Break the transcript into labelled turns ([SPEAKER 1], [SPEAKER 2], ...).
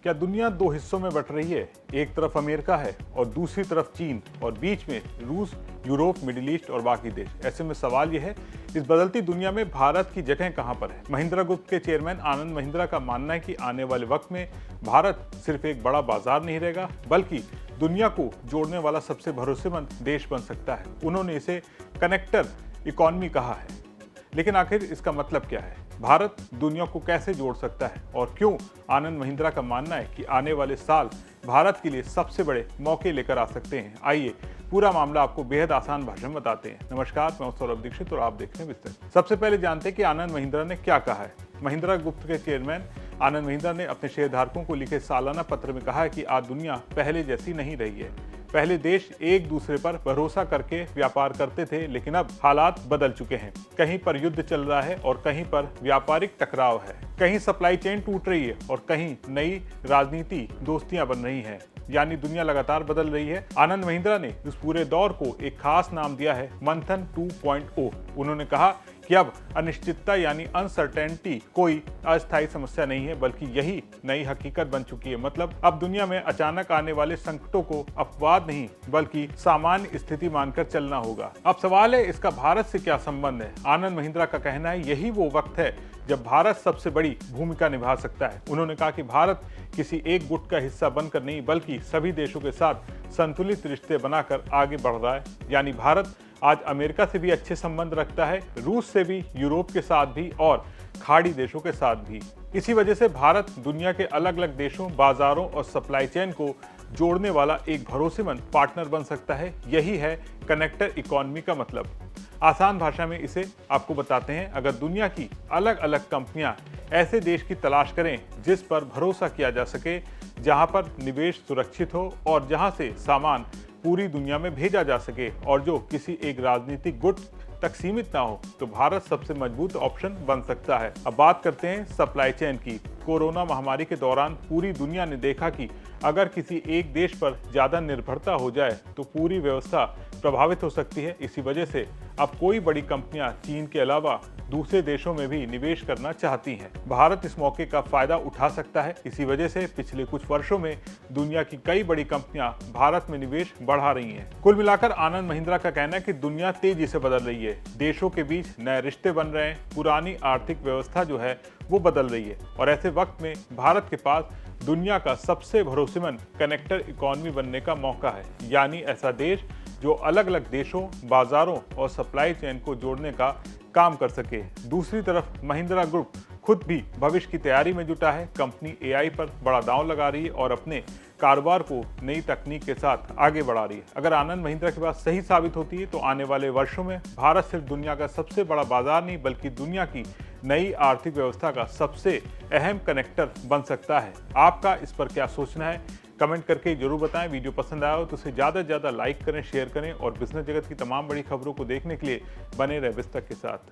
[SPEAKER 1] क्या दुनिया दो हिस्सों में बट रही है? एक तरफ अमेरिका है और दूसरी तरफ चीन और बीच में रूस, यूरोप, मिडिल ईस्ट और बाकी देश। ऐसे में सवाल यह है, इस बदलती दुनिया में भारत की जगह कहां पर है? महिंद्रा ग्रुप के चेयरमैन आनंद महिंद्रा का मानना है कि आने वाले वक्त में भारत सिर्फ एक बड़ा बाजार नहीं रहेगा, बल्कि दुनिया को जोड़ने वाला सबसे भरोसेमंद देश बन सकता है। उन्होंने इसे कनेक्टर इकोनॉमी कहा है। लेकिन आखिर इसका मतलब क्या है? भारत दुनिया को कैसे जोड़ सकता है और क्यों आनंद महिंद्रा का मानना है कि आने वाले साल भारत के लिए सबसे बड़े मौके लेकर आ सकते हैं? आइए पूरा मामला आपको बेहद आसान भाषा में बताते हैं। नमस्कार, मैं सौरभ दीक्षित और आप देख रहे हैं विस्तृत। सबसे पहले जानते हैं कि आनंद महिंद्रा ने क्या कहा है। महिंद्रा ग्रुप के चेयरमैन आनंद महिंद्रा ने अपने शेयरधारकों को लिखे सालाना पत्र में कहा है कि आज दुनिया पहले जैसी नहीं रही है। पहले देश एक दूसरे पर भरोसा करके व्यापार करते थे, लेकिन अब हालात बदल चुके हैं। कहीं पर युद्ध चल रहा है और कहीं पर व्यापारिक टकराव है। कहीं सप्लाई चेन टूट रही है और कहीं नई राजनीति दोस्तियां बन रही हैं। यानी दुनिया लगातार बदल रही है। आनंद महिंद्रा ने इस पूरे दौर को एक खास नाम दिया है मंथन 2.0। उन्होंने कहा कि अब अनिश्चितता यानी अनसर्टेनिटी कोई अस्थायी समस्या नहीं है, बल्कि यही नई हकीकत बन चुकी है। मतलब अब दुनिया में अचानक आने वाले संकटों को अपवाद नहीं बल्कि सामान्य स्थिति मानकर चलना होगा। अब सवाल है, इसका भारत से क्या संबंध है? आनंद महिंद्रा का कहना है यही वो वक्त है जब भारत सबसे बड़ी भूमिका निभा सकता है। उन्होंने कहा कि भारत किसी एक गुट का हिस्सा बनकर नहीं, बल्कि सभी देशों के साथ संतुलित रिश्ते बनाकर आगे बढ़ रहा है। यानी भारत आज अमेरिका से भी अच्छे संबंध रखता है, रूस से भी, यूरोप के साथ भी और खाड़ी देशों के साथ भी। इसी वजह से भारत दुनिया के अलग अलग देशों, बाजारों और सप्लाई चेन को जोड़ने वाला एक भरोसेमंद पार्टनर बन सकता है। यही है कनेक्टर इकोनॉमी का मतलब। आसान भाषा में इसे आपको बताते हैं। अगर दुनिया की अलग अलग कंपनियां ऐसे देश की तलाश करें जिस पर भरोसा किया जा सके, जहां पर निवेश सुरक्षित हो और जहां से सामान पूरी दुनिया में भेजा जा सके और जो किसी एक राजनीतिक गुट तक सीमित ना हो, तो भारत सबसे मजबूत ऑप्शन बन सकता है। अब बात करते हैं सप्लाई चेन की। कोरोना महामारी के दौरान पूरी दुनिया ने देखा कि अगर किसी एक देश पर ज्यादा निर्भरता हो जाए तो पूरी व्यवस्था प्रभावित हो सकती है। इसी वजह से अब कोई बड़ी कंपनियां चीन के अलावा दूसरे देशों में भी निवेश करना चाहती हैं। भारत इस मौके का फायदा उठा सकता है। इसी वजह से पिछले कुछ वर्षों में दुनिया की कई बड़ी कंपनियां भारत में निवेश बढ़ा रही हैं। कुल मिलाकर आनंद महिंद्रा का कहना है कि दुनिया तेजी से बदल रही है। देशों के बीच नए रिश्ते बन रहे हैं। पुरानी आर्थिक व्यवस्था जो है वो बदल रही है और ऐसे वक्त में भारत के पास दुनिया का सबसे भरोसेमंद कनेक्टर इकोनॉमी बनने का मौका है। यानी ऐसा देश जो अलग अलग देशों, बाजारों और सप्लाई चेन को जोड़ने का काम कर सके। दूसरी तरफ महिंद्रा ग्रुप खुद भी भविष्य की तैयारी में जुटा है। कंपनी एआई पर बड़ा दांव लगा रही है और अपने कारोबार को नई तकनीक के साथ आगे बढ़ा रही है। अगर आनंद महिंद्रा की बात सही साबित होती है तो आने वाले वर्षों में भारत सिर्फ दुनिया का सबसे बड़ा बाजार नहीं, बल्कि दुनिया की नई आर्थिक व्यवस्था का सबसे अहम कनेक्टर बन सकता है। आपका इस पर क्या सोचना है? कमेंट करके जरूर बताएं। वीडियो पसंद आया हो तो उसे ज़्यादा से ज़्यादा लाइक करें, शेयर करें और बिजनेस जगत की तमाम बड़ी खबरों को देखने के लिए बने रहे विस्तृत के साथ।